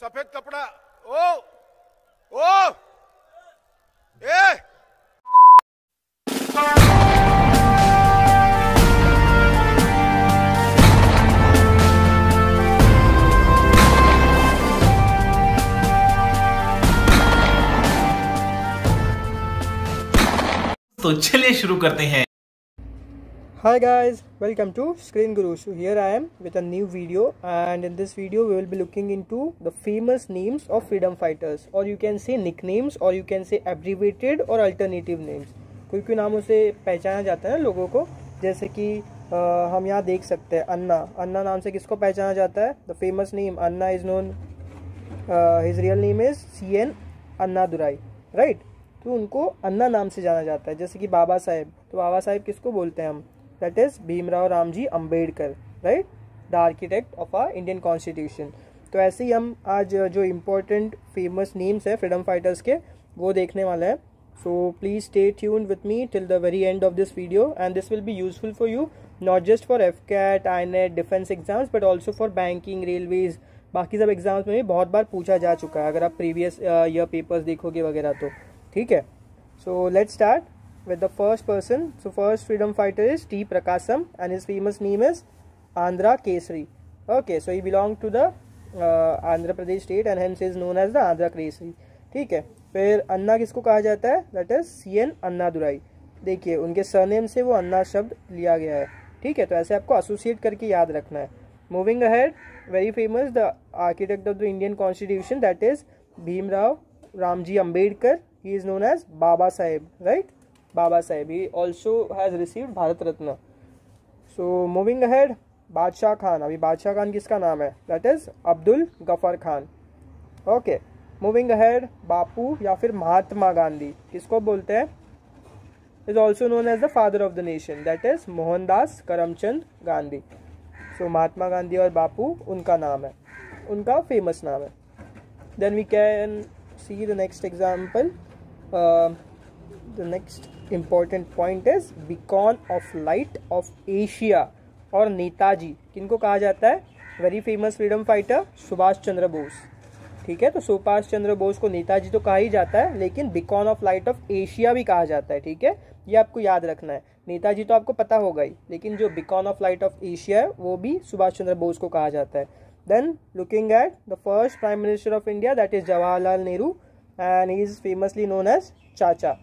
सफेद कपड़ा। ओ ओ ए तो चलिए शुरू करते हैं। Hi guys, welcome to Screen Guru. So here I am with a new video, and in this video we will be looking into the famous names of freedom fighters, or you can say nicknames, or you can say abbreviated or alternative names. कोई नामों से पहचाना जाता है ना लोगों को, जैसे कि हम यहाँ देख सकते हैं अन्ना। अन्ना नाम से किसको पहचाना जाता है? The famous name Anna is known, his real name is CN Annadurai, right. तो उनको अन्ना नाम से जाना जाता है। जैसे कि बाबा साहेब, तो बाबा साहेब किसको बोलते हैं हम? That is Bhimrao Ramji Ambedkar, right, the architect of our Indian constitution. तो ऐसे ही हम आज जो इम्पोर्टेंट फेमस नेम्स है फ्रीडम फाइटर्स के, वो देखने वाले हैं। So please stay tuned with me till the very end of this video, and this will be useful for you, not just for FCAT, INET, defence exams, but also for banking, railways, बाकी सब exams में भी बहुत बार पूछा जा चुका है अगर आप प्रीवियस ईयर पेपर्स देखोगे वगैरह तो, ठीक है। So let's start with the first person. So first freedom fighter is T. Prakasam, and his famous name is Andhra Kesari. Okay, so he belonged to the Andhra Pradesh state and hence is known as the Andhra Kesari. ठीक है। फिर अन्ना किसको कहा जाता है? That is CN Annadurai. देखिए उनके surname से वो अन्ना शब्द लिया गया है, ठीक है। तो ऐसे आपको एसोसिएट करके याद रखना है। Moving ahead, very famous the architect of the Indian constitution, that is Bhimrao Ramji Ambedkar. He is known as Baba Saheb, right? Baba Saheb. He also has received Bharat Ratna. So moving ahead, बादशाह खान. अभी बादशाह खान किसका नाम है? That is Abdul Gaffar Khan. Okay. Moving ahead, बापू या फिर महात्मा गांधी किसको बोलते हैं? Is also known as the father of the nation. That is Mohandas Karamchand Gandhi. So Mahatma Gandhi और बापू उनका नाम है, उनका फेमस नाम है. Then we can see the next example. The next important point is beacon of light of Asia और नेताजी किनको कहा जाता है? Very famous freedom fighter Subhash Chandra Bose, ठीक है। तो सुभाष चंद्र बोस को नेताजी तो कहा ही जाता है, लेकिन beacon of light of Asia भी कहा जाता है, ठीक है। ये आपको याद रखना है। नेताजी तो आपको पता होगा ही, लेकिन जो beacon of light of Asia है वो भी सुभाष चंद्र बोस को कहा जाता है। Then looking at the first prime minister of India, that is Jawaharlal Nehru, and he is famously known as Chacha.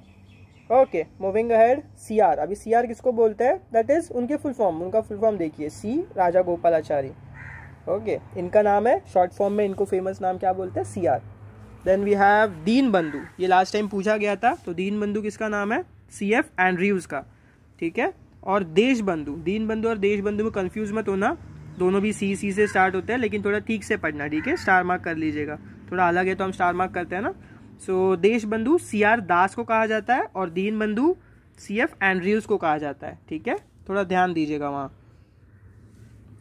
Okay, moving ahead, CR। अभी CR किसको बोलते हैं? दैट इज उनके फुल फॉर्म, उनका फुल फॉर्म देखिए, C राजा गोपालाचारी। ओके, इनका नाम है, शॉर्ट फॉर्म में इनको फेमस नाम क्या बोलते हैं? CR। देन वी हैव दीन बंधु। ये लास्ट टाइम पूछा गया था, तो दीन बंधु किसका नाम है? CF एंड्रयूज का, ठीक है। और देश बंधु, दीन बंधु और देश बंधु में कंफ्यूज मत होना, दोनों भी C से स्टार्ट होते हैं, लेकिन थोड़ा ठीक से पढ़ना, ठीक है। स्टार मार्क कर लीजिएगा, थोड़ा अलग है तो हम स्टार मार्क करते हैं ना। सो देश बंधु CR दास को कहा जाता है और दीन बंधु CF एंड्रयूज को कहा जाता है, ठीक है। थोड़ा ध्यान दीजिएगा वहाँ।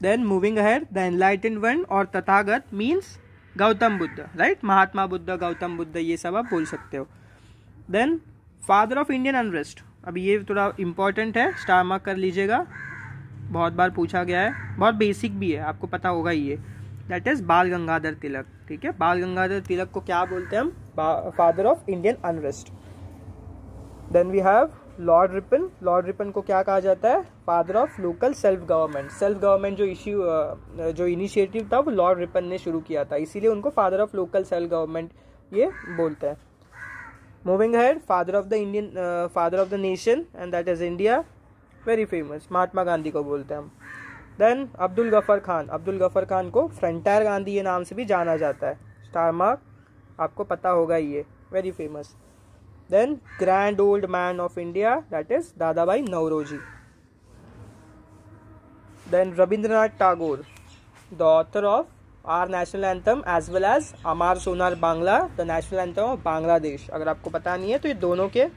Then moving ahead, the enlightened one और तथागत मीन्स गौतम बुद्ध, राइट। महात्मा बुद्ध, गौतम बुद्ध, ये सब आप बोल सकते हो। Then father of Indian unrest, अभी ये थोड़ा इंपॉर्टेंट है, स्टार मार्क कर लीजिएगा, बहुत बार पूछा गया है, बहुत बेसिक भी है, आपको पता होगा ये। दैट इज बाल गंगाधर तिलक, ठीक है। बाल गंगाधर तिलक को क्या बोलते हैं हम? Father of Indian unrest. Then we have Lord Ripon. Lord Ripon को क्या कहा जाता है? Father of local self government. Self government जो इनिशिएटिव था वो लॉर्ड रिपन ने शुरू किया था, इसीलिए उनको father of local self government ये बोलते हैं। Moving ahead, father of the Indian, father of the nation, and that is India, very famous, Mahatma Gandhi को बोलते हैं हम। देन अब्दुल गफर खान। अब्दुल गफर खान को फ्रंटायर गांधी ये नाम से भी जाना जाता है, स्टार मार्क, आपको पता होगा ये, very famous. Then grand old man of India, that is Dadabhai Naoroji. Then Rabindranath Tagore, the author of our national anthem as well as Amar Sonar Bangla, the national anthem of Bangladesh. अगर आपको पता नहीं है तो ये दोनों के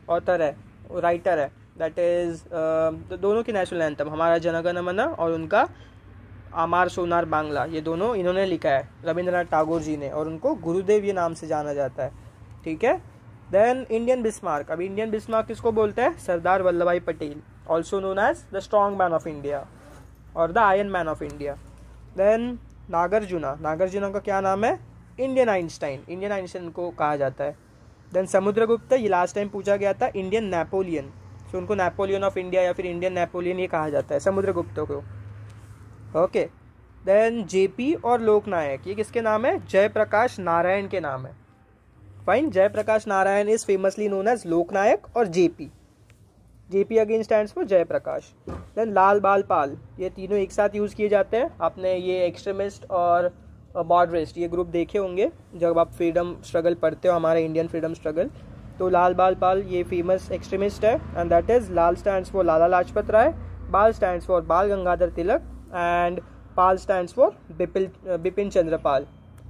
ऑथर है, राइटर है, दैट इज दोनों के नेशनल एंथम, हमारा जनगण मन और उनका अमार सोनार बांग्ला, ये दोनों इन्होंने लिखा है, रविंद्रनाथ टैगोर जी ने, और उनको गुरुदेव ये नाम से जाना जाता है, ठीक है। Then Indian Bismarck. अभी इंडियन बिस्मार्क किसको बोलते हैं? Sardar Vallabhbhai Patel, also known as the strong man of India और the iron man of India. Then Nagarjuna. Nagarjuna का क्या नाम है? इंडियन आइंस्टाइन को कहा जाता है। देन समुद्रगुप्त, ये लास्ट टाइम पूछा गया था, इंडियन नेपोलियन, तो उनको नेपोलियन ऑफ इंडिया या फिर इंडियन नेपोलियन ये कहा जाता है समुद्रगुप्त को। ओके, देन जेपी और लोकनायक, ये किसके नाम है? जयप्रकाश नारायण के नाम है। Fine, Jayaprakash Narayan is famously known as Loknayak और JP again stands for Jayaprakash. Then Lal Bal Pal, ये तीनों एक साथ यूज़ किए जाते हैं। आपने ये एक्सट्रीमिस्ट और मॉडरेस्ट ये ग्रुप देखे होंगे जब आप फ्रीडम स्ट्रगल पढ़ते हो, हमारे इंडियन फ्रीडम स्ट्रगल। तो लाल बाल पाल ये फेमस एक्सट्रीमिस्ट है, and that is Lal stands for Lala Lajpat Rai, Bal stands for Bal Gangadhar Tilak, and Pal stands for Bipin Chandra Pal.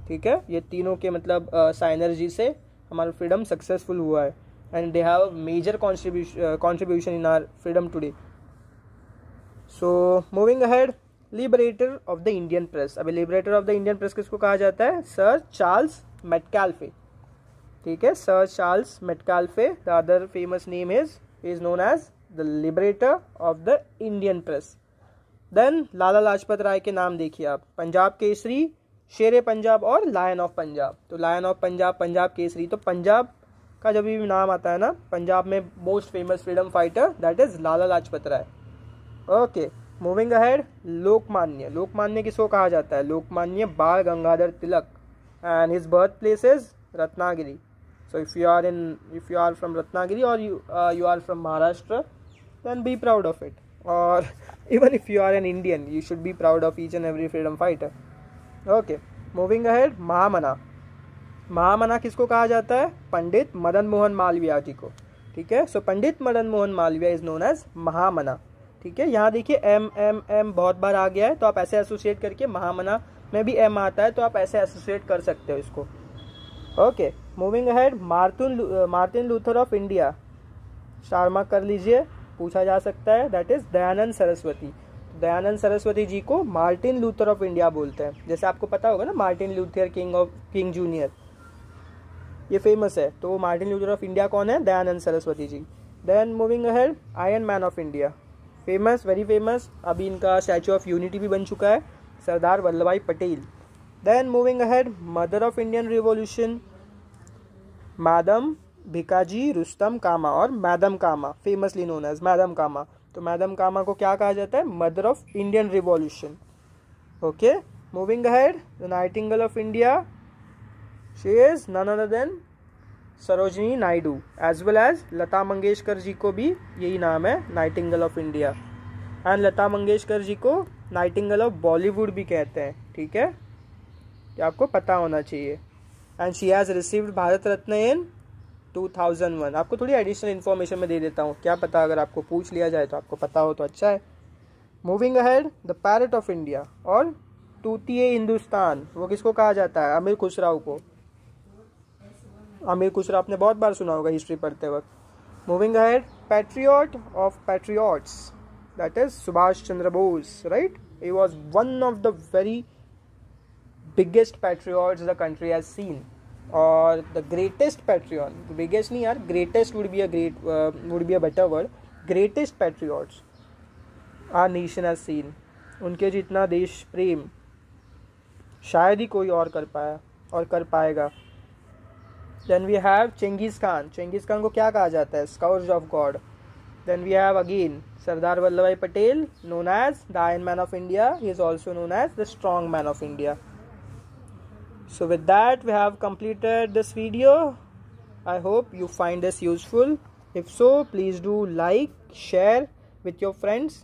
ठीक है, ये तीनों के मतलब साइनर्जी से हमारा फ्रीडम सक्सेसफुल हुआ है, and they have major contribution in our freedom today. So moving ahead, liberator of the Indian press. अभी liberator of the Indian press किसको कहा जाता है? Sir Charles Metcalfe. ठीक है, sir Charles Metcalfe. The other famous name is known as the liberator of the Indian press. Then Lala Lajpat Rai के नाम देखिए आप, पंजाब केसरी, शेर पंजाब और लायन ऑफ पंजाब। तो लायन ऑफ पंजाब, पंजाब केसरी, तो पंजाब का जब भी नाम आता है ना, पंजाब में most famous freedom fighter that is Lala Lajpat Rai. Okay, moving ahead, Lokmanya किसको कहा जाता है? Lokmanya Bal Gangadhar Tilak, and his birth place is Ratnagiri. So if you are from Ratnagiri और you are from Maharashtra, then be proud of it, or even if you are an Indian, you should be proud of each and every freedom fighter. Okay, moving ahead, Mahamana किसको कहा जाता है? पंडित मदन मोहन मालवीय जी को। ठीक है, so Pandit Madan Mohan Malviya is known as Mahamana. ठीक है, यहाँ देखिए एम बहुत बार आ गया है, तो आप ऐसे एसोसिएट करके, महामना में भी एम आता है तो आप ऐसे एसोसिएट कर सकते हो इसको। Okay, moving ahead, Martin Luther of India, star mark कर लीजिए, पूछा जा सकता है, दैट इज दयानंद सरस्वती। दयानंद सरस्वती जी को मार्टिन लूथर ऑफ इंडिया बोलते हैं। जैसे आपको पता होगा ना, मार्टिन लूथर किंग जूनियर, ये फेमस है। तो मार्टिन लूथर ऑफ इंडिया कौन है? Dayanand Saraswati ji. Then moving ahead, iron man of India, famous, very famous, अभी इनका स्टैचू ऑफ यूनिटी भी बन चुका है, Sardar Vallabhbhai Patel. Then moving ahead, mother of Indian revolution, madam Bhikaji Rustom Cama और madam Cama, famously known as madam Cama. तो मैडम कामा को क्या कहा जाता है? Mother of Indian revolution. Okay, moving ahead, the nightingale of India, she is none other than Sarojini Naidu, as well as Lata Mangeshkar ji को भी यही नाम है, nightingale of India. And Lata Mangeshkar ji को नाइटिंगेल ऑफ बॉलीवुड भी कहते हैं। ठीक है, ये आपको पता होना चाहिए। And she has received Bharat Ratna in 2001। आपको थोड़ी एडिशनल इन्फॉर्मेशन में दे देता हूँ, क्या पता अगर आपको पूछ लिया जाए तो आपको पता हो तो अच्छा है। Moving ahead, the parrot of India और तूतिए हिंदुस्तान, वो किसको कहा जाता है? अमीर खुसराव को। अमीर खुसराव आपने बहुत बार सुना होगा हिस्ट्री पढ़ते वक्त। Moving ahead, patriot of patriots, that is Subhash Chandra Bose, right? He was one of the very biggest patriots the country has seen, or the greatest patriot, biggest नहीं यार, greatest would be a better word, greatest patriots our nation has seen। उनके जितना देश प्रेम शायद ही कोई और कर पाया और कर पाएगा। Then we have Chengiz Khan को क्या कहा जाता है? Scourge of God। Then we have again Sardar Vallabhbhai Patel, known as the Iron Man of India, he is also known as the Strong Man of India। So with that we have completed this video. I hope you find this useful. If so, please do like, share with your friends,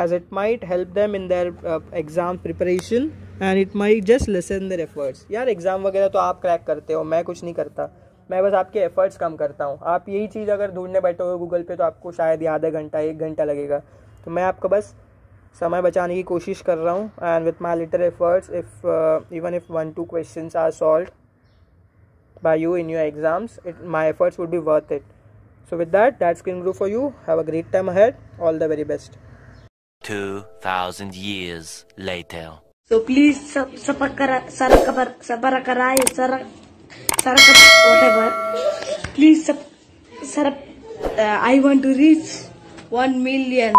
as it might help them in their exam preparation and it might just lessen their efforts। यार exam वगैरह तो आप crack करते हो, मैं कुछ नहीं करता, मैं बस आपके एफर्ट्स कम करता हूँ। आप यही चीज़ अगर ढूंढने बैठे हो गूगल पे तो आपको शायद आधा घंटा 1 घंटा लगेगा, तो मैं आपको बस समय बचाने की कोशिश कर रहा हूँ। And with my little efforts, even if 1-2 questions are solved by you in your exams, my efforts would be worth it. So with that screen guru for you, have a great time ahead, all the very best. 2000 years later. So please whatever. Please I want to reach 1 million.